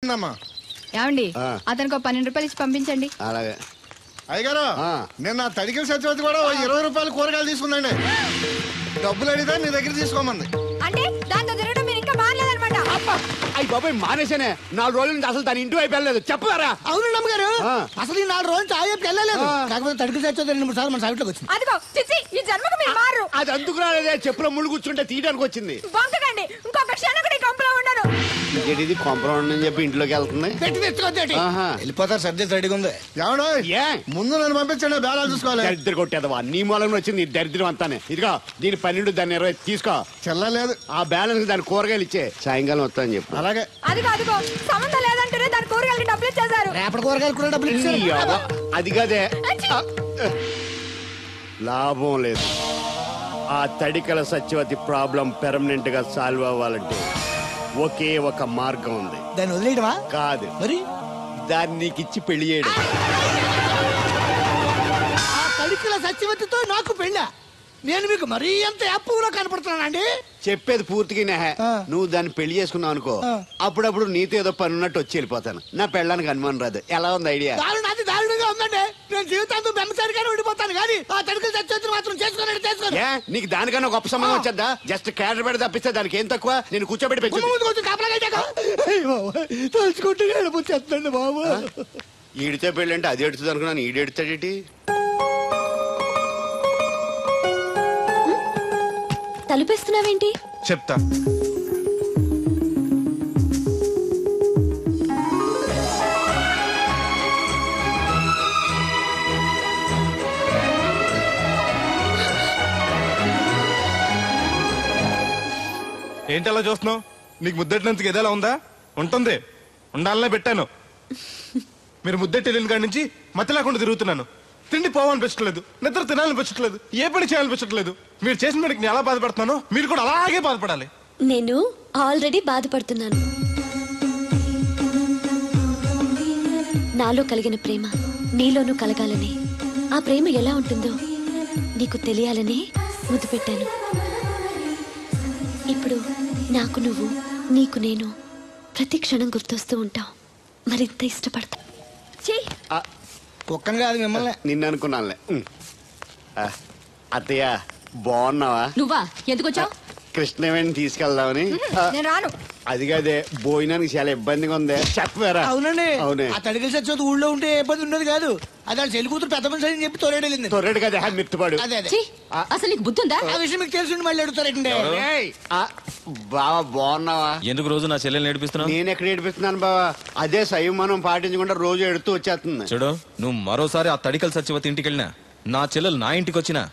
వస్తుందమ్మా. ఏమండి అతనికి 12 రూపాయలు ఇచ్చి పంపించండి. అలాగే అయ్యగారు నిన్న తడికిల సత్యవతి కూడా 20 రూపాయలు కూరగాయలు తీసుకుందండి. డబ్బులు అడిగితే నీ దగ్గర తీసుకోమంది. అంటే దాంతో తిరగడం మీరు ఇంకా మారలేదన్నమాట. అయ్యి బాబాయ్ మానేసానే 4 రోజుల నుంచి అసలు దాని ఇంటి వైపు వెళ్ళలేదు. చెప్పారా? అవును అమ్మగారు, అసలు ఈ 4 రోజులు చాయ్ వెళ్ళలేదు. కాకపోతే తడికి సత్యవతి 2-3 సార్లు మన సైట్లోకి వచ్చింది. అదిగో చిచ్చి, ఈ జన్మకు మీరు మారు. అది అందుకు రాలేదే, చెప్పులో ముళ్ళు కూర్చుంటే తీయడానికి వచ్చింది. బొంకకండి, ఇంకొక క్షణం కూడా ఈ కంపలో ఉండను. ఇది కొంపరం అని చెప్పి ఇంట్లోకి వెళ్తుంది. పెట్టి తెచ్చుకోద్దేటి వెళ్ళిపోతారు. సర్ది రెడీగా ఉంది. ఏమన్నా ముందు నన్ను పంపించండి, బేరాలు చూసుకోవాలి. దరిద్ర కొట్టేదవా నీ మూలంలో వచ్చింది ఈ దరిద్రం అంతానే. ఇదిగో దీని 12 దాన్ని 20 తీసుకో. చెల్లలేదు ఆ బ్యాలెన్స్ దాని కూరగాయలు ఇచ్చే సాయంకాలం వస్తానని చెప్పు. అలాగే. అదిగో అదిగో సంబంధం లేదంటేనే దాని కూరగాయలకి డబ్బులు ఇచ్చేశారు. రేపటి కూరగాయలు కూడా డబ్బులు ఇచ్చారు. అది కదే లాభం లేదు. ఆ తడికల సత్యవతి ప్రాబ్లం పెర్మనెంట్ గా సాల్వ్ అవ్వాలంటే ఒకే ఒక మార్గం ఉంది. దాన్ని వదిలేయడమా? కాదు, మరి దాన్ని నీకిచ్చి పెళ్లి చేయడం. ఆ తడికల సత్యవతితో నాకు పెళ్ళా? నేను మీకు మరీ ఎంత యాప్లో కనపడుతున్నానండి? చెప్పేది పూర్తిగా నువ్వు దాన్ని పెళ్లి చేసుకున్నావు అనుకో, అప్పుడప్పుడు నీతో ఏదో పని ఉన్నట్టు వచ్చి వెళ్ళిపోతాను. నా పెళ్ళడానికి అనుమానం రాదు. ఎలా ఉంది ఐడియా? అది దారుణంగా ఉందండి. నేను జీవితాంతం బెమ్మసారిగానే ఉండిపోతాను కానీ ఆ తడికల సత్యవతిని మాత్రం చేసుకోను. నీకు దానికన్నా గొప్ప సంబంధం వచ్చేద్దా? జస్ట్ క్యాడర్ పెడితే తప్పిస్తే దానికి ఏం తక్కువ? నేను కూర్చోబెట్టి పెంచు. తలుచుకుంటే ఏడిపోతుందండి బాబు. ఈడితే పెళ్ళి అంటే అది ఎడుతుంది అనుకున్నాను, ఈడు ఎడుతాడేటి? తలుపేస్తున్నావేంటి? చెప్తా. ఏంటి అలా చూస్తున్నావు? నీకు ముద్దెట్టినందుకు ఏదైనా ఉందా? ఉంటుంది, ఉండాలనే పెట్టాను. మీరు ముద్దెట్టి వెళ్ళిన కాడి నుంచి మతి లేకుండా తిరుగుతున్నాను. తిండి పోవాలనిపించట్లేదు, నిద్ర తినాలనిపించట్లేదు, ఏ పని చేయాలనిపించట్లేదు. మీరు చేసిన పనికి నేను ఎలా బాధపడుతున్నానో మీరు కూడా అలాగే బాధపడాలి. నేను ఆల్రెడీ బాధపడుతున్నాను. నాలో కలిగిన ప్రేమ నీలోనూ కలగాలని, ఆ ప్రేమ ఎలా ఉంటుందో నీకు తెలియాలని ముద్దు పెట్టాను. ఇప్పుడు నాకు నువ్వు, నీకు నేను ప్రతి క్షణం గుర్తొస్తూ ఉంటావు. మరింత ఇష్టపడతా. ఒక్కని కాదు మిమ్మల్ని. నిన్ను అనుకున్నానులే. అత్తయ్య బాగున్నావా? నువ్వా? ఎందుకు వచ్చావు? కృష్ణవేణి తీసుకెళ్దామని. నేను రాను. అది కాదే, భోజనానికి చాలా ఇబ్బందిగా ఉంది. చెప్పారా? అవునండి. అవునే. ఆ తడికల సత్యవతి ఊళ్ళో ఉంటే ఏ ఇబ్బంది ఉండదు కాదు. అది వాళ్ళ చెల్లి కూతురు పెద్ద మనిషి అని చెప్పి తోరేడెళ్ళింది. తొర్రెడు కదా మిత్తుపాడు. అదే అసలు నీకు బుద్ధి ఉందా? ఆ విషయం మీకు తెలిసి మళ్ళీ అడుగుతారండి. బావా బాగున్నావా? ఎందుకు రోజు నా చెల్లెల్ని ఏడిపిస్తున్నావు? నేను ఎక్కడ ఏడిపిస్తున్నాను బావా? అదే సంయమనం పాటించకుండా రోజు ఎడుతూ వచ్చేస్తుంది. చూడు, నువ్వు మరోసారి ఆ తడికల సత్యవతి ఇంటికి వెళ్ళినా, నా చెల్లెలు నా ఇంటికి వచ్చినా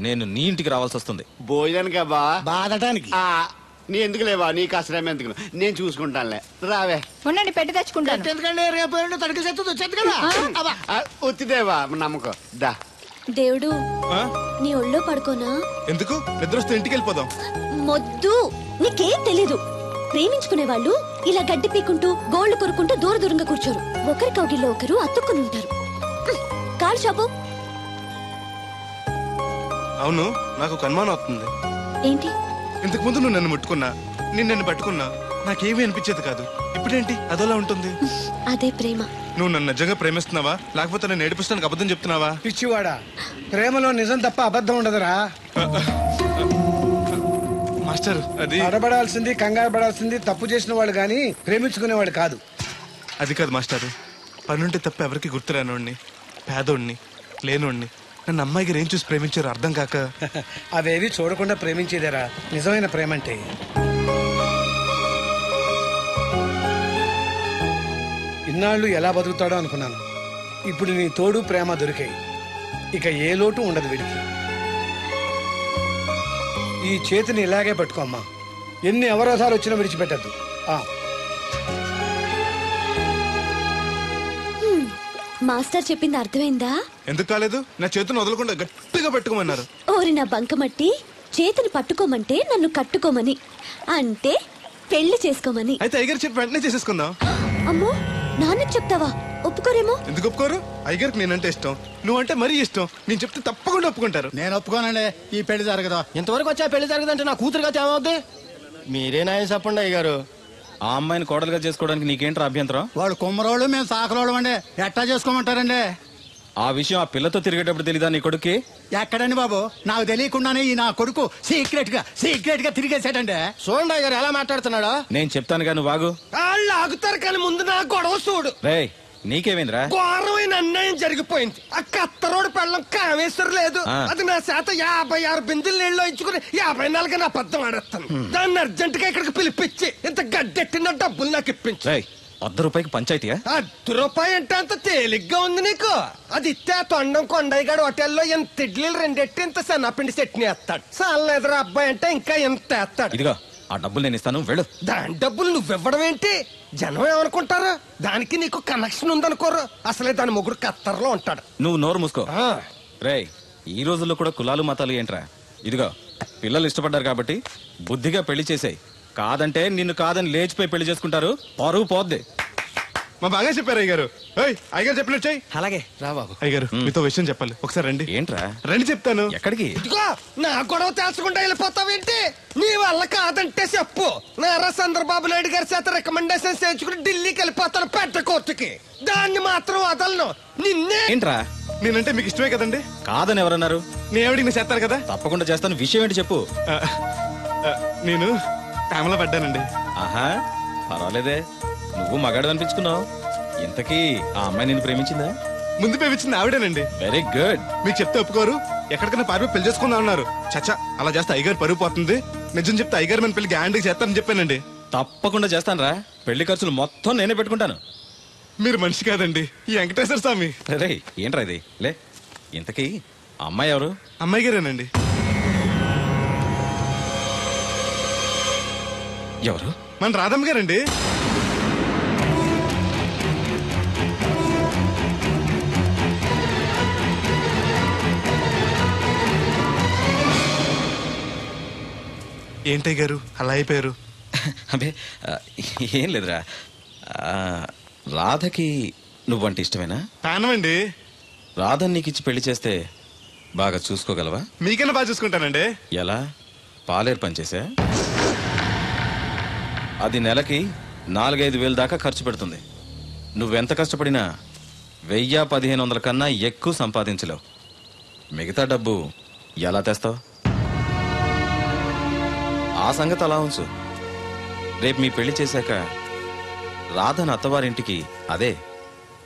నేను నీ ఇంటికి రావాల్సి వస్తుంది. భోజనానికా బావా? బాధటానికి. నీ ఎందుకు లేవా? నీకు అసలు ఎందుకు, నేను చూసుకుంటానులే. రావే. ఉండండి, పెట్టి తెచ్చుకుంటాను. ఎందుకంటే రేపు తడికల సత్యవతి వచ్చేది కదా. వచ్చిదేవా నమ్మకం. దా. దేవుడు, నీ ఒళ్ళో పడుకోనా? ఎందుకు? నిద్ర వస్తే ఇంటికి వెళ్ళిపోదాం. మొద్దు, నీకేం తెలీదు. ప్రేమించుకునే వాళ్ళు ఇలా గడ్డి పీకుంటూ గోళ్లు కొరుకుంటూ దూరంగా కూర్చోరు. ఒకరి కౌగిల్లో ఒకరు అతుక్కుని ఉంటారు. కాలు షాపు. అవును, నాకు ఒక అనుమానం అవుతుంది. ఏంటి? ఇంతకు ముందు నువ్వు నన్ను ముట్టుకున్నా, నేను నన్ను పట్టుకున్నా, నాకేమీ అనిపించేది కాదు. ఇప్పుడేంటి అదోలా ఉంటుంది? అదే ప్రేమ. నువ్వు నన్ను నిజంగా ప్రేమిస్తున్నావా, లేకపోతే నేను ఏడిపిస్తానికి అబద్ధం చెప్తున్నావా? పిచ్చివాడా, ప్రేమలో నిజం తప్ప అబద్ధం ఉండదురా. మాస్టర్, అది అడబడాల్సింది, కంగారు పడాల్సింది తప్పు చేసిన వాళ్ళు గాని ప్రేమించుకునేవాడు కాదు. అది కాదు మాస్టర్. పనుంటే తప్ప ఎవరికి గుర్తురానోడిని, పేదోడిని, లేనోడిని నన్ను అమ్మాయి గారు ఏం చూసి ప్రేమించారు అర్థం కాక. అవేవి చూడకుండా ప్రేమించేదేరా నిజమైన ప్రేమ అంటే. ఇన్నాళ్ళు ఎలా బతుకుతాడో అనుకున్నాను. ఇప్పుడు నీ తోడు ప్రేమ దొరికాయి. ఇక ఏ లోటు ఉండదు వీడికి. ఈ చేతిని ఇలాగే పట్టుకోమ్మా. ఎన్ని అవరోధాలు వచ్చినా విడిచిపెట్టద్దు. మాస్టర్ చెప్పింది అర్థమైందా? ఎందుకు కాలేదు? నా చేతిని వదలకుండా గట్టిగా పెట్టుకోమన్నారు. ఓరి నా బంకమట్టి, చేతిని పట్టుకోమంటే నన్ను కట్టుకోమని, అంటే పెళ్లి చేసుకోమని. అయితే అయ్యగారు చెప్పి వెంటనే చేసేసుకుందాం. అమ్మో, నాన్నకి చెప్తావా? ఒప్పుకోరేమో. ఎందుకు ఒప్పుకోరు? అయ్యగారికి నేనంటే ఇష్టం, నువ్వంటే మరీ ఇష్టం. నేను చెప్తే తప్పకుండా ఒప్పుకుంటారు. నేను ఒప్పుకోనండి. ఈ పెళ్లి జరగదు. ఇంతవరకు వచ్చా పెళ్లి జరగదంటే నా కూతురుగా ఏమవుద్ది? మీరే నాయ చెప్పండి అయ్యగారు. ఆ అమ్మాయిని కోడలుగా చేసుకోవడానికి నీకేంట్రా అభ్యంతరం? వాడు కుమ్మరోళ్ళు, మేము సాకరోళ్ళు అండి. ఎట్టా చేసుకోమంటారండి? ఆ విషయం ఆ పిల్లతో తిరిగేటప్పుడు తెలీదా నీ కొడుక్కి? ఎక్కడండి బాబు, నాకు తెలియకుండానే ఈ నా కొడుకు సీక్రెట్ గా తిరిగేసాడండి. చూడండి అయ్యారు ఎలా మాట్లాడుతున్నాడో. నేను చెప్తానుగా, నువ్వు బాగు. వాళ్ళు ఆగుతారు కానీ ముందు నా గొడవ చూడు. రేయ్, నీకేమైందిరా? ఘోరమైన అన్యాయం జరిగిపోయింది. ఆ కత్తరోడు పెళ్ళం కామేశ్వరం లేదు. అది నా శాత 56 బిందులు నీళ్ళు ఇచ్చుకుని 54 నా అబద్ధం ఆడేస్తాను. దాన్ని అర్జెంట్ గా ఇక్కడికి పిలిపించి ఇంత గడ్డెట్టిన డబ్బులు నాకు ఇప్పించు. రేయ్, ₹100 పంచాయతీయా? ₹1 అంటే అంత తేలిగ్గా ఉంది నీకు. అది ఇస్తే ఆ తొండం కొండయ్యగాడు హోటల్లో ఎంత ఇడ్లీలు 2 ఎట్టి ఇంత సన్నపిండి చట్నీ వేస్తాడు. సాల ఎదురు అబ్బాయి అంటే ఇంకా ఎంత వేస్తాడు. ఇదిగో ఆ డబ్బులు నేను ఇస్తాను, వెళ్ళు. దాని డబ్బులు నువ్వివ్వడం ఏంటి? జనం ఏమనుకుంటారు? దానికి నీకు కనెక్షన్ ఉందనుకోరు. అసలే దాని మొగుడు కత్తర్లో ఉంటాడు. నువ్వు నోరు మూసుకో. రేయ్, ఈ రోజుల్లో కూడా కులాలు మతాలు ఏంట్రా? ఇదిగో పిల్లలు ఇష్టపడ్డారు కాబట్టి బుద్ధిగా పెళ్లి చేసేయ్. కాదంటే నిన్ను కాదని లేచిపోయి పెళ్లి చేసుకుంటారు, పరువు పోద్ది. మా బాగా చెప్పారు అయ్యగారు. అయ్యగారు చెప్పినట్టు చెయ్యి. అలాగే రా బాబు. అయ్యగారు మీతో విషయం చెప్పాలి, ఒకసారి రండి. ఏంట్రా? రండి చెప్తాను. ఎక్కడికి? ఇదిగో నా గొడవ తేల్చకుండా వెళ్ళిపోతావేంటి? నీ వల్ల కాదంటే చెప్పు. నారా చంద్రబాబు నాయుడు గారి చేత రికమెండేషన్ చేయించుకుని ఢిల్లీకి వెళ్ళిపోతాను పెద్ద కోర్టుకి. దాన్ని మాత్రం వదలను. నిన్నే. ఏంట్రా? నేనంటే మీకు ఇష్టమే కదండి. కాదని ఎవరన్నారు? నేను ఎవడికి చేస్తారు కదా. తప్పకుండా చేస్తాను. విషయం ఏంటి చెప్పు. నేను ప్రేమలో పడ్డానండి. ఆహా, పర్వాలేదే, నువ్వు మగాడు అనిపించుకున్నావు. ఇంతకీ ఆ అమ్మాయి నిన్ను ప్రేమించిందా? ముందు ప్రేమించింది ఆవిడేనండి. Very good. మీకు చెప్తే ఒప్పుకోరు. ఎక్కడికైనా పారిపోయి పెళ్లి చేసుకుందాం అన్నారు. చచ్చా, అలా చేస్తే అయ్యగారు పరుగు పోతుంది. నిజం చెప్తే అయ్యగారు మన పెళ్లి గ్యాండ్కి చేస్తానని చెప్పానండి. తప్పకుండా చేస్తాను రా. పెళ్లి ఖర్చులు మొత్తం నేనే పెట్టుకుంటాను. మీరు మనిషి కాదండి, ఈ వెంకటేశ్వర స్వామి. రే, ఏంట్రా ఇది? లే, ఇంతకీ ఆ అమ్మాయి ఎవరు? అమ్మాయి గారేనండి. ఎవరు? మన రాధమ్మ గారండి. ఏంటయ్య గారు అలా అయిపోయారు? అబే, ఏం లేదురా. రాధకి నువ్వంటే ఇష్టమేనా? ప్రాణమండి. రాధని నీకు ఇచ్చి పెళ్లి చేస్తే బాగా చూసుకోగలవా? మీకన్నా బాగా చూసుకుంటానండి. ఎలా? పాలేరు పనిచేసా? అది నెలకి 4-5 వేలు దాకా ఖర్చు పెడుతుంది. నువ్వెంత కష్టపడినా 1000-1500 కన్నా ఎక్కువ సంపాదించలేవు. మిగతా డబ్బు ఎలా తెస్తావు? ఆ సంగతి అలా ఉంచు. రేపు మీ పెళ్లి చేశాక రాధను అత్తవారింటికి, అదే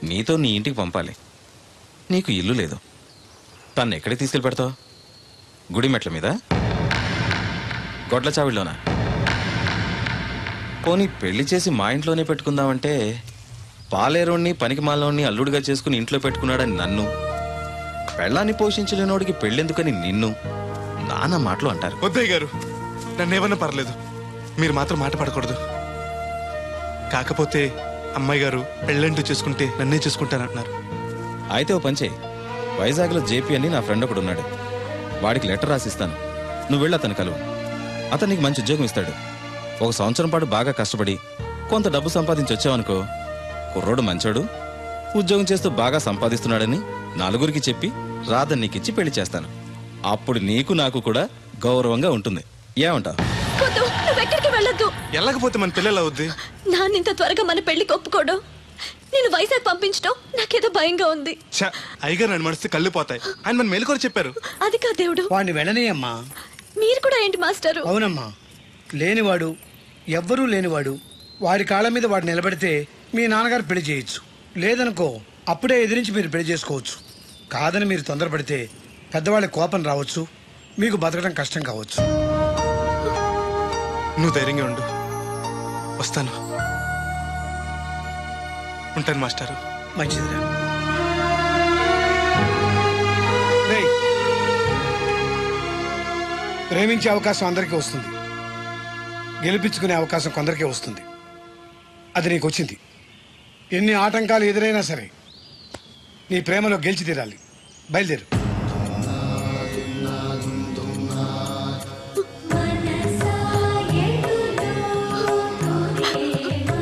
నీతో నీ ఇంటికి పంపాలి. నీకు ఇల్లు లేదు. తను ఎక్కడికి తీసుకెళ్ళి పెడతావు? గుడి మెట్ల మీద? గొడ్ల చావిడిలోనా? పోనీ పెళ్లి చేసి మా ఇంట్లోనే పెట్టుకుందామంటే పాలేరోణ్ణి పనికి మాలోని అల్లుడిగా చేసుకుని ఇంట్లో పెట్టుకున్నాడని నన్ను, పెళ్ళాన్ని పోషించలేనోడికి పెళ్ళెందుకని నిన్ను నానా మాటలు అంటారు. వద్దయ్య గారు, నన్నేమన్నా పర్లేదు, మీరు మాత్రం మాట పడకూడదు. కాకపోతే అమ్మాయి గారు పెళ్ళంటూ చేసుకుంటే నన్నే చేసుకుంటానంటున్నారు. అయితే ఓ పంచే, వైజాగ్లో జేపీ అని నా ఫ్రెండ్ ఒకడు ఉన్నాడు. వాడికి లెటర్ రాసిస్తాను. నువ్వు వెళ్ళి అతను కలువు. అతను నీకు మంచి ఉద్యోగం ఇస్తాడు. 1 సంవత్సరం పాటు బాగా కష్టపడి కొంత డబ్బు సంపాదించి వచ్చావనుకో, కుర్రోడు మంచోడు, ఉద్యోగం చేస్తూ బాగా సంపాదిస్తున్నాడని 4గురికి చెప్పి రాధని నీకిచ్చి పెళ్లి చేస్తాను. అప్పుడు నీకు నాకు కూడా గౌరవంగా ఉంటుంది. ఏమంటావు? నువ్వెక్కడికి వెళ్ళొద్దు. వెళ్ళకపోతే మన పిల్లలు అవుద్ది. నాన్నింత త్వరగా మన పెళ్లికి ఒప్పుకోవడం, నేను వైజాగ్ పంపించడం నాకేదో భయంగా ఉంది. అయ్యగారు నన్ను మనసు కళ్ళు పోతాయి. ఆయన మన మేలుకొని చెప్పారు. అది కాదు దేవుడు. వాడిని వెళ్ళనీయమ్మా. మీరు కూడా ఏంటి మాస్టరు? అవునమ్మా, లేనివాడు, ఎవ్వరూ లేనివాడు, వాడి కాళ్ళ మీద వాడు నిలబడితే మీ నాన్నగారు పెళ్లి చేయొచ్చు. లేదనుకో, అప్పుడే ఎదిరించి మీరు పెళ్లి చేసుకోవచ్చు. కాదని మీరు తొందరపడితే పెద్దవాళ్ళ కోపం రావచ్చు, మీకు బతకడం కష్టం కావచ్చు. నువ్వు ధైర్యంగా ఉండు, వస్తాను. ఉంటాను మాస్టారు. మంచిదిరా. రేయ్, ప్రేమించే అవకాశం అందరికీ వస్తుంది, గెలిపించుకునే అవకాశం కొందరికే వస్తుంది. అది నీకు వచ్చింది. ఎన్ని ఆటంకాలు ఎదురైనా సరే నీ ప్రేమలో గెలిచి తీరాలి. బయలుదేరు.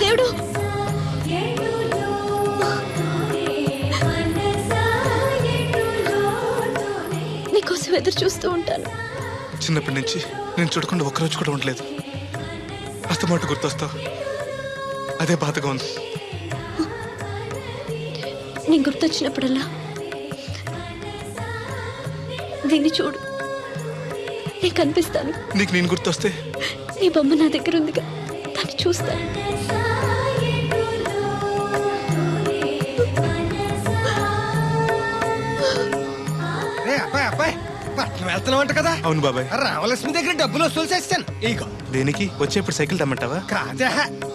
దేవుడు, నీకోసం ఎదురు చూస్తూ ఉంటాను. చిన్నప్పటి నుంచి నేను చూడకుండా ఒక్కరోజు కూడా ఉండలేదు. అస్తమాట గుర్తొస్తావు. అదే బాధగా ఉంది. నేను గుర్తొచ్చినప్పుడల్లా దీన్ని చూడు, నేను కనిపిస్తాను. నీకు నేను గుర్తొస్తే? నీ బొమ్మ నా దగ్గర ఉందిగా, దాన్ని చూస్తాను. అబ్బాయి పట్నం వెళ్తున్నావంట కదా? అవును బాబాయ్. రామలక్ష్మి దగ్గర డబ్బులు వసూలు చేస్తాను. ఇగో. దేనికి? వచ్చేప్పుడు సైకిల్ తెమ్మంటావా? కాదే,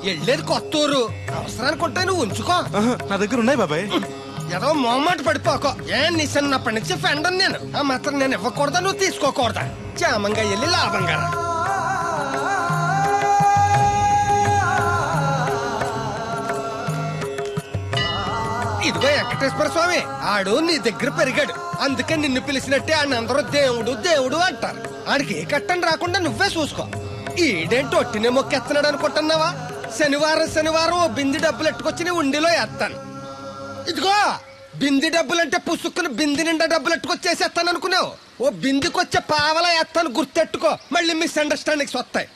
వెళ్ళేది కొత్తూరు, అవసరానికి ఉంటాయి, నువ్వు ఉంచుకో. నా దగ్గర ఉన్నాయి బాబాయ్. ఏదో మొహమాట పడిపోకో. నిన్నప్పటి నుంచి ఫ్రెండ్ నేను. ఆ మాత్రం నేను ఇవ్వకూడదా, నువ్వు తీసుకోకూడదా? క్షేమంగా వెళ్ళి లాభంగా రా. ఇదిగో వెంకటేశ్వర స్వామి, ఆడు నీ దగ్గర పెరిగాడు, అందుకే నిన్ను పిలిచినట్టే ఆయన అందరూ దేవుడు దేవుడు అంటారు. ఆడికి ఏ కట్టం రాకుండా నువ్వే చూసుకో. ఈడేంటి ఒట్టినే మొక్కెత్తనాడు అనుకుంటున్నావా? శనివారం శనివారం ఓ బింది డబ్బులు ఎట్టుకొచ్చి నీ ఉండిలో వేస్తాను. ఇదిగో బింది డబ్బులంటే పుసుక్కుని బింది నిండా డబ్బులు ఎట్టుకొచ్చేసేస్తాను అనుకున్నావు. ఓ బిందికొచ్చే పావలా వేస్తాను, గుర్తెట్టుకో. మళ్ళీ మిస్అండర్స్టాండింగ్స్ వస్తాయి.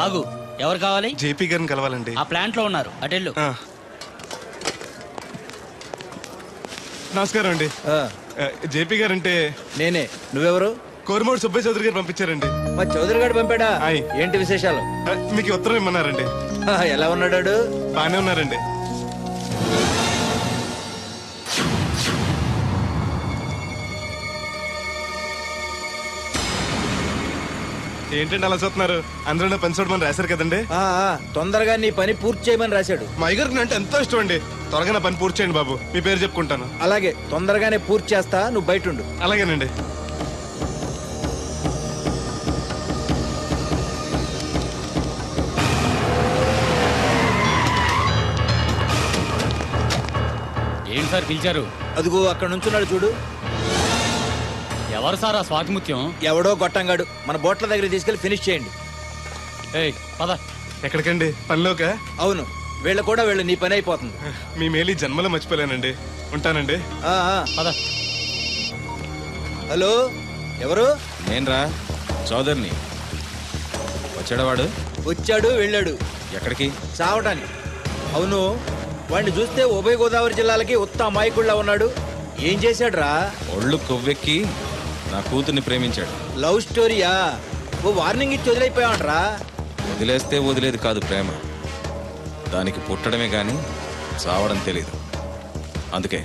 ఆగు, ఎవరు కావాలి? జేపీ గారిని కలవాలండి. ఆ ప్లాంట్ లో ఉన్నారు, అటెళ్ళు. నమస్కారం అండి. జేపీ గారు అంటే నేనే. నువ్వెవరు? కోరమూడు సుబ్బయ్య చౌదరి గారు పంపించారండి. మా చౌదరి గారు పంపాడా? ఏంటి విశేషాలు? మీకు ఉత్తరం ఇమ్మన్నారండి. ఎలా ఉన్నాడు? బానే ఉన్నారండి. ఏంటండి అలా చూస్తున్నారు? అందరూ పని చూడమని రాశారు కదండి. తొందరగా నీ పని పూర్తి చేయమని రాశాడు. మా అయ్యగారికి అంటే ఎంతో ఇష్టం అండి. త్వరగా నా పని పూర్తి చేయండి బాబు, మీ పేరు చెప్పుకుంటాను. అలాగే, తొందరగానే పూర్తి చేస్తా, నువ్వు బయట ఉండు. అలాగేనండి. ఏంటి సార్ పిలిచారు? అదిగో అక్కడ నుంచున్నాడు చూడు. ఎవరు సార్ ఆ స్వాతిముత్యం? ఎవడో గొట్టంగాడు. మన బోట్ల దగ్గర తీసుకెళ్లి ఫినిష్ చేయండి. ఏయ్ పద. ఎక్కడికండి? పనిలోక? అవును, వీళ్ళ కూడా వీళ్ళు, నీ పని అయిపోతుంది. మీ మేలు జన్మలో మర్చిపోలేనండి. ఉంటానండి. పద. హలో, ఎవరు? నేనరా, చౌదరిని. వచ్చాడా వాడు? వచ్చాడు, వెళ్ళాడు. ఎక్కడికి? చావటానికి. అవును, వాడిని చూస్తే ఉభయ గోదావరి జిల్లాలకి ఉత్త అమాయకుళ్ళ ఉన్నాడు. ఏం చేశాడు రా? ఒళ్ళు కొవ్వెక్కి నా కూతుర్ని ప్రేమించాడు. లవ్ స్టోరీయా? ఓ వార్నింగ్ ఇచ్చి వదిలేకపోయావంట్రా. వదిలేస్తే వదిలేది కాదు ప్రేమ, దానికి పుట్టడమే గాని చావడం తెలీదు. అందుకే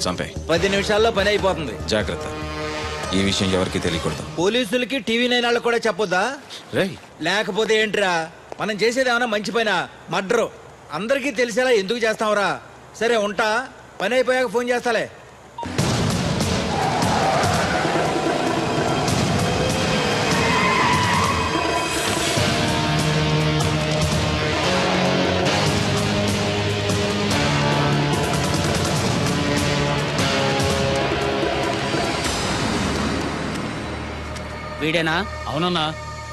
చంపే. 10 నిమిషాల్లో పని అయిపోతుంది. జాగ్రత్త, ఈ విషయం ఎవరికి తెలియకూడదు. పోలీసులకి టీవీ 9 వాళ్ళకి కూడా చెప్పొద్దా? రేయ్, లేకపోతే ఏంట్రా, మనం చేసేది ఏమన్నా మంచి పైన మర్డరు. అందరికీ తెలిసేలా ఎందుకు చేస్తావురా? సరే ఉంటా, పని అయిపోయాక ఫోన్ చేస్తాలే. వీడేనా? అవునన్నా.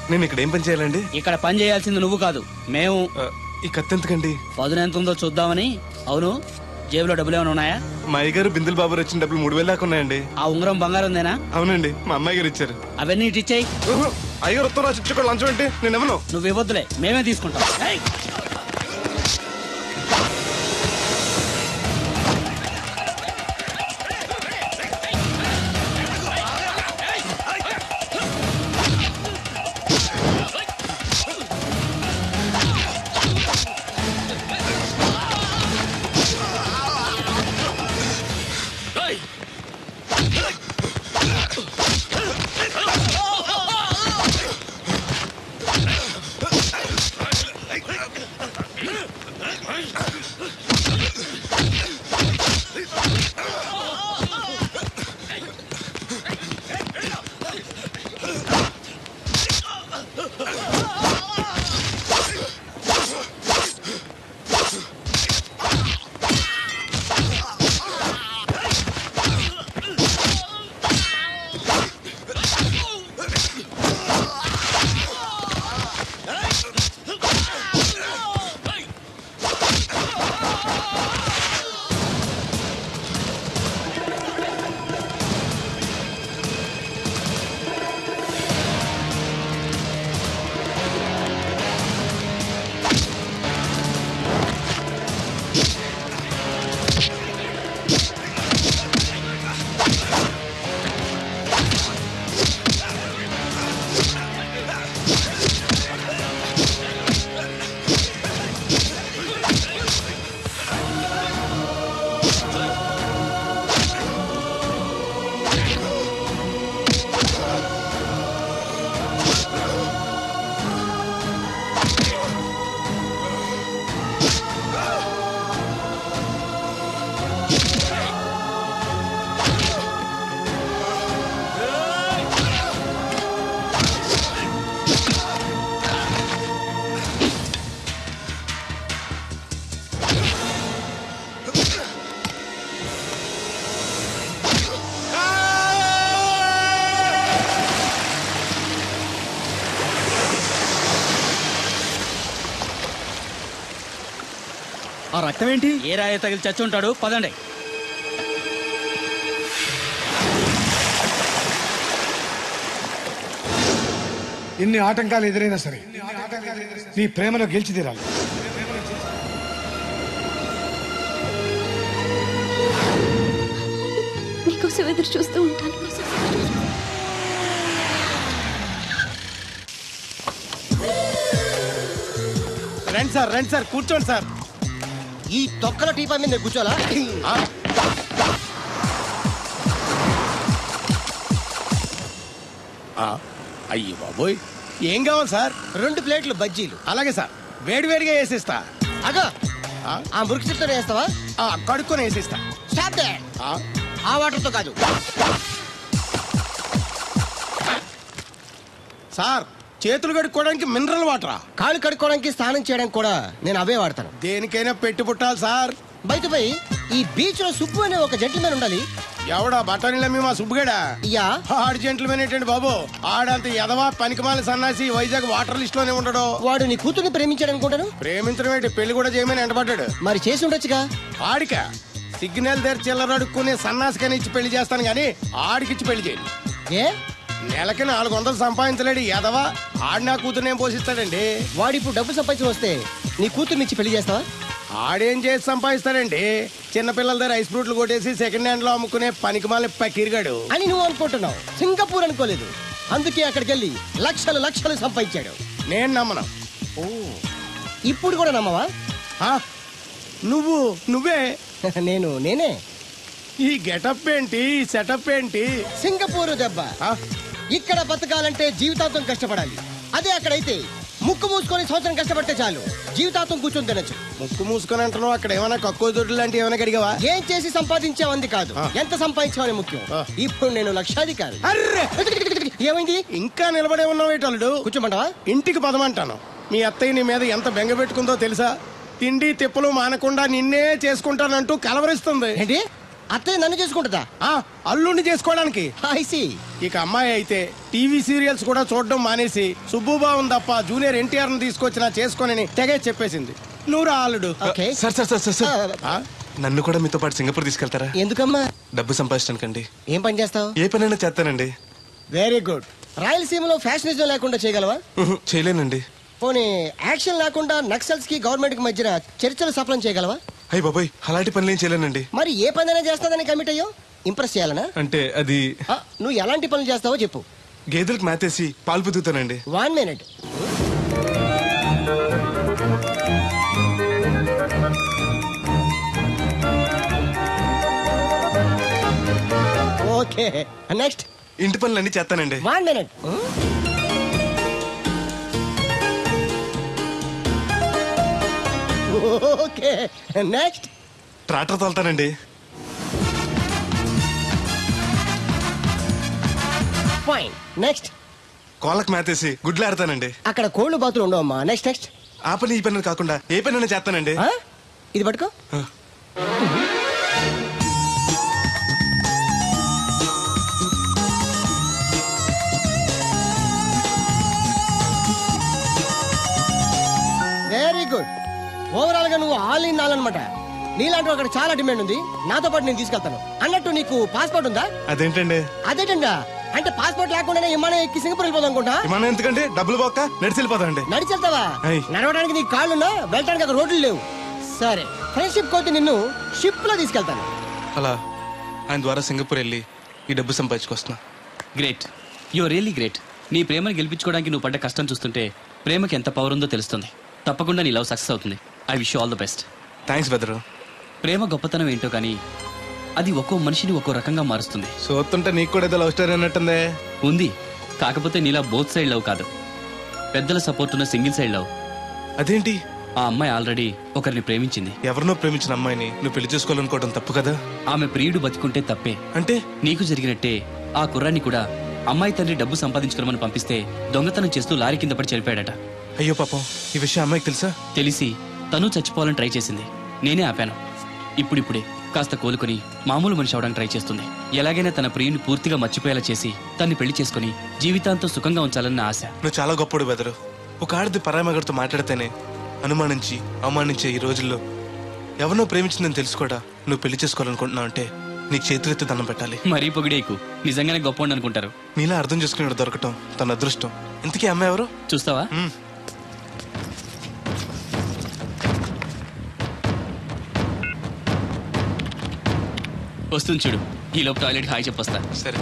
నేను ఇక్కడ ఏం పని చేయాలండి? ఇక్కడ పని చేయాల్సింది నువ్వు కాదు, మేము. ఈ కత్తి ఎంతకండి? పదును ఎంత ఉందో చూద్దామని. అవును, జేబులో డబ్బులు ఏమైనా ఉన్నాయా? మా అయ్యగారు బిందులు బాబు వచ్చిన డబ్బులు 3000 దాకా ఉన్నాయండి. ఆ ఉంగరం బంగారం ఉందేనా? అవునండి, మా అమ్మాయి గారు ఇచ్చారు. అవన్నీ ఇటు ఇచ్చేయి. అయ్యగారు ఉత్తరం రాసి ఇచ్చుకో, లంచం ఏంటి? నేను ఇవ్వను. నువ్వు ఇవ్వద్దులే, మేమే తీసుకుంటాం. ఆ రక్తం ఏంటి? ఏ రాయ తగిలి చచ్చి ఉంటాడు. పదండి. ఇన్ని ఆటంకాలు ఎదురైనా సరే నీ ప్రేమలో గెలిచి తీరాలి. నీకోసం ఎదురు చూస్తూ ఉంటాను. రండి సార్ కూర్చోండి సార్. ఈ తొక్కల టీపా మీద కూర్చోాలా? అయ్యి బాబోయ్, ఏం కావాలి సార్? 2 ప్లేట్లు బజ్జీలు. అలాగే సార్, వేడివేడిగా వేసిస్తా. అగో ఆ మురికి చెప్తా వేస్తావా? కడుక్కొని వేసిస్తా. Stop they. ఆ వాటర్తో కాదు సార్, చేతులు కడుక్కోవడానికి మినరల్ వాటరా? కాళ్ళు కడుక్కోవడానికి స్నానం చేయడానికి కూడా నేను అవే వాడతాను. దేనికైనా పెట్టి పుట్టాలి సార్. బయటపై ఈ బీచ్ లో సుబ్బు అనే ఒక జెంటిల్మెన్ ఉండాలి. ఎవడా బఠానీలమ్మి మా సుబ్బుగడా? యా. ఆడు జెంటిల్మెన్ ఏంటండి బాబు? ఆడంత ఎదవా పనికిమాల సన్నాసి వైజాగ్ వాటర్ లిస్ట్ లోనే ఉండడు. వాడు నీ కూతుర్ని ప్రేమించాడు అనుకుంటాను. ప్రేమించడం ఏంటి, పెళ్లి కూడా చేయమని ఎంటబడ్డాడు. మరి చేసి ఉండొచ్చుగా. ఆడిక సిగ్నల్ దగ్గర చిల్లర అడుక్కునే సన్నాసికని ఇచ్చి పెళ్లి చేస్తాను గానీ ఆడికిచ్చి పెళ్లి చేయను. ఏ నెలకి 400 సంపాదించలేడు ఎదవా. ఆడి నా కూతురునేం పోషిస్తాడండి? వాడిప్పుడు డబ్బు సంపాదించి వస్తే నీ కూతుర్ని ఇచ్చి పెళ్లి చేస్తావా? ఆడేం చేసి సంపాదిస్తాడండి? చిన్నపిల్లల దగ్గర ఐస్ ఫ్రూట్లు కొట్టేసి సెకండ్ హ్యాండ్ లో అమ్ముకునే పనికిమాల పకీర్గాడు అని నువ్వు అనుకుంటున్నావు. సింగపూర్ అనుకోలేదు. అందుకే అక్కడికి వెళ్ళి లక్షలు లక్షలు సంపాదించాడు. నేను నమ్మను. ఓ, ఇప్పుడు కూడా నమ్మవా? నువ్వే నేనే. ఈ గెటప్ ఏంటి, ఈ సెటప్ ఏంటి? సింగపూర్ దెబ్బ. ఇక్కడ బతకాలంటే జీవితాంతం కష్టపడాలి. అదే అక్కడైతే ముక్కు మూసుకొని సంవత్సరం కష్టపడితే చాలు, జీవితాంతం కూర్చొని తినచ్చు. ముక్కు మూసుకొని అంటున్నావు, అక్కడ ఏమైనా కక్కువ దొడ్లు లాంటి ఏమైనా కడిగావా? ఏం చేసి సంపాదించావంది కాదు, ఎంత సంపాదించావని ముఖ్యం. ఇప్పుడు నేను లక్షాధికారి. అర్రే, ఏమైంది? ఇంకా నిలబడే ఉన్నావు ఏటల్లుడు? కూర్చోమంటావా? ఇంటికి పదమంటాను. మీ అత్తయ్య నీ మీద ఎంత బెంగ పెట్టుకుందో తెలుసా? తిండి తిప్పలు మానకుండా నిన్నే చేసుకుంటానంటూ కలవరిస్తుంది. ఏంటి? అత్తయ్య నన్ను చేసుకుంటుందా? అల్లుడిని చేసుకోవడానికి. ఇక అమ్మాయి అయితే టీవీ సీరియల్స్ కూడా చూడడం మానేసి సుబ్బుబాబు తప్ప జూనియర్ ఎన్టీఆర్ ని తీసుకొచ్చిన చేసుకోనని తెగే చెప్పేసింది. నువ్వు రా అల్లుడు. సార్ నన్ను కూడా మీతో పాటు సింగపూర్ తీసుకెళ్తారా? ఎందుకమ్మా? డబ్బు సంపాదించడానికండి. ఏం పని చేస్తావు? ఏ పనైనా చేస్తానండి. Very good. రాయలసీమలో ఫ్యాషనిజం లేకుండా చేయగలవా? చేయలేనండి. పోనీ యాక్షన్ లేకుండా నక్సల్స్ కి గవర్నమెంట్ కి మధ్యన చర్చలు సఫలం చేయగలవా? అయ్యి బాబాయ్, అలాంటి పనులు ఏం చేయలేనండి. మరి ఏ పనైనా చేస్తాదని కమిట్ అయ్యో? ఇంప్రెస్ చేయాలనా? అంటే అది నువ్వు ఎలాంటి పనులు చేస్తావో చెప్పు. గేదెలకు మేతేసి పాలు పుదుగుతానండి. 1 minute. Okay, next. ఇంటి పనులన్నీ చేస్తానండి. 1 minute. Okay, next. ట్రాక్టర్ తోలుతానండి. Fine, next. కోళ్ళకు మేతేసి గుడ్లు ఆడతానండి. అక్కడ కోళ్ళు బాతులు ఉండవమ్మా. Next next. ఆ పని ఈ పని కాకుండా ఏ పని చేస్తానండి. ఇది పట్టుకో. Very good. ఓవరాల్ గా నువ్వు ఆల్ ఇన్ ఆల్ అనమాట. నీలాంటి అక్కడ చాలా డిమాండ్ ఉంది. నాతో పాటు నేను తీసుకెళ్తాను. అన్నట్టు నీకు పాస్పోర్ట్ ఉందా? అదేంటండి? అదేంటండా అంటే పాస్పోర్ట్ లేకుండానే విమానం ఎక్కి సింగపూర్ వెళ్ళిపోదాం అనుకుంటా. విమానం ఎందుకంటే డబ్బులు పోక నడిచి వెళ్ళిపోతాండి. నడిచి వెళ్తావా? నడవడానికి నీకు కాళ్ళున్నా, వెళ్ళడానికి అక్కడ రోడ్లు లేవు. సరే, ఫ్రెండ్షిప్ కోతి నిన్ను షిప్ లో తీసుకెళ్తాను. అలా ఆయన ద్వారా సింగపూర్ వెళ్ళి ఈ డబ్బు సంపాదించుకొస్తున్నా. Great, you are really great. నీ ప్రేమను గెలిపించుకోవడానికి నువ్వు పడ్డ కష్టం చూస్తుంటే ప్రేమకి ఎంత పవర్ ఉందో తెలుస్తుంది. తప్పకుండా నీ లవ్ సక్సెస్ అవుతుంది. I wish you all the best. Thanks బెదరు. ప్రేమ గొప్పతనం ఏంటో కానీ అది ఒక్కో మనిషిని ఒక్కో రకంగా మారుస్తుంది. చూస్తుంటే నీకు కూడా ఏదో లవ్ స్టోరీ అన్నట్టుందే. ఉంది, కాకపోతే నీలా బోత్ సైడ్ లవ్ కాదు, పెద్దల సపోర్ట్ ఉన్న సింగిల్ సైడ్ లవ్. అదేంటి? ఆ అమ్మాయి ఆల్రెడీ ఒకరిని ప్రేమించింది. ఎవరినో ప్రేమించిన అమ్మాయిని నువ్వు పెళ్లి చేసుకోవాలనుకోవడం తప్పు కదా? ఆమె ప్రియుడు బతికుంటే తప్పే. అంటే నీకు జరిగినట్టే ఆ కుర్రాన్ని కూడా అమ్మాయి తండ్రి డబ్బు సంపాదించుకోమని పంపిస్తే దొంగతనం చేస్తూ లారీ కింద పడి చనిపోయాడట. అయ్యో పాపం, ఈ విషయం అమ్మాయికి తెలుసా? తెలిసి తను చచ్చిపోవాలని ట్రై చేసింది. నేనే ఆపాను. ఇప్పుడిప్పుడే కాస్త కోలుకొని మామూలు మనిషి అవడానికి ట్రై చేస్తుంది. ఎలాగైనా తన ప్రియుని పూర్తిగా మర్చిపోయేలా చేసి తన్ని పెళ్లి చేసుకుని జీవితాంతం సుఖంగా ఉంచాలన్న ఆశ. నువ్వు చాలా గొప్పడు బెదరు. ఒక ఆడది పరాయి మగడితో మాట్లాడితేనే అనుమానించి అవమానించే ఈ రోజుల్లో ఎవరినో ప్రేమించిందని తెలుసు కూడా నువ్వు పెళ్లి చేసుకోవాలనుకుంటున్నావు అంటే నీకు చేతులెత్తి దండం పెట్టాలి. మరీ పొగిడేకు, నిజంగానే గొప్ప అనుకుంటారు. నీలా అర్థం చేసుకునేవాడు దొరకటం తన అదృష్టం. ఇంతకీ అమ్మాయి ఎవరు చూస్తావా? వస్తుంది చూడు. ఈ లోపు టాయిలెట్ హాయ్ చెప్పొస్తా. సరే.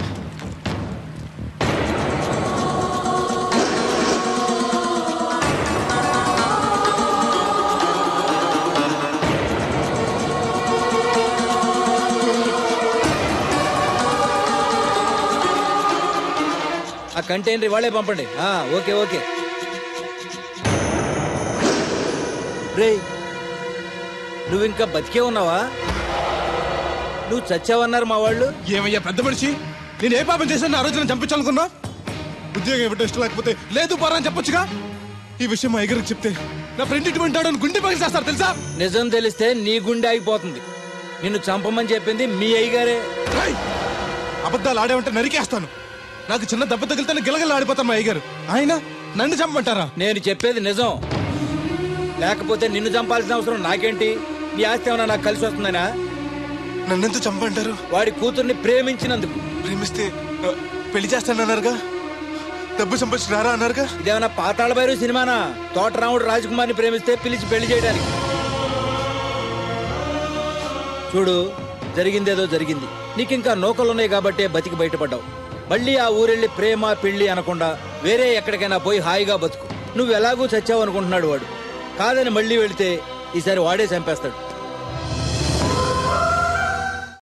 ఆ కంటైనర్ వాళ్ళే పంపండి. Okay okay. రే, నువ్వు ఇంకా బతికే ఉన్నావా? నువ్వు చచ్చావన్నారు మా వాళ్ళు. ఏమయ్యా పెద్ద మనిషి, నేను ఏ పాపం చేశాను ఆ రోజు నేను చంపించాలనుకున్నా? ఉద్యోగం ఇవ్వటం ఇష్టం లేకపోతే లేదు పరా అని చెప్పొచ్చుగా. ఈ విషయం మా అయ్యగారికి చెప్తే నా ఫ్రెండ్ ఇటువంటి వాడు గుండె పగిలి చేస్తారు తెలుసా? నిజం తెలిస్తే నీ గుండె ఆగిపోతుంది. నిన్ను చంపమని చెప్పింది మీ అయ్యగారే. అబద్ధాలు ఆడేమంటే నరికేస్తాను. నాకు చిన్న దెబ్బ తగిలితే గిలగల ఆడిపోతాను మా అయ్యగారు. ఆయన నన్ను చంపమంటారా? నేను చెప్పేది నిజం. లేకపోతే నిన్ను చంపాల్సిన అవసరం నాకేంటి? నీ ఆస్తి ఏమన్నా నాకు కలిసి వస్తుందనా? నన్నెంత చంపంటారు? వాడి కూతుర్ని ప్రేమించినందుకు. ప్రేమిస్తే పెళ్లి చేస్తానన్నారుగా, డబ్బు సంపాదించి రారా అన్నారుగా. ఇదేమన్నా పాతాళ భైరవ సినిమానా? తోటరాముడు రాజకుమార్ని ప్రేమిస్తే పిలిచి పెళ్లి చేయడానికి. చూడు, జరిగిందేదో జరిగింది. నీకింకా నౌకలున్నాయి కాబట్టే బతికి బయటపడ్డావు. మళ్ళీ ఆ ఊరెళ్ళి ప్రేమ పెళ్లి అనకుండా వేరే ఎక్కడికైనా పోయి హాయిగా బతుకు. నువ్వు ఎలాగూ చచ్చావు అనుకుంటున్నాడు వాడు. కాదని మళ్ళీ వెళితే ఈసారి వాడే చంపేస్తాడు.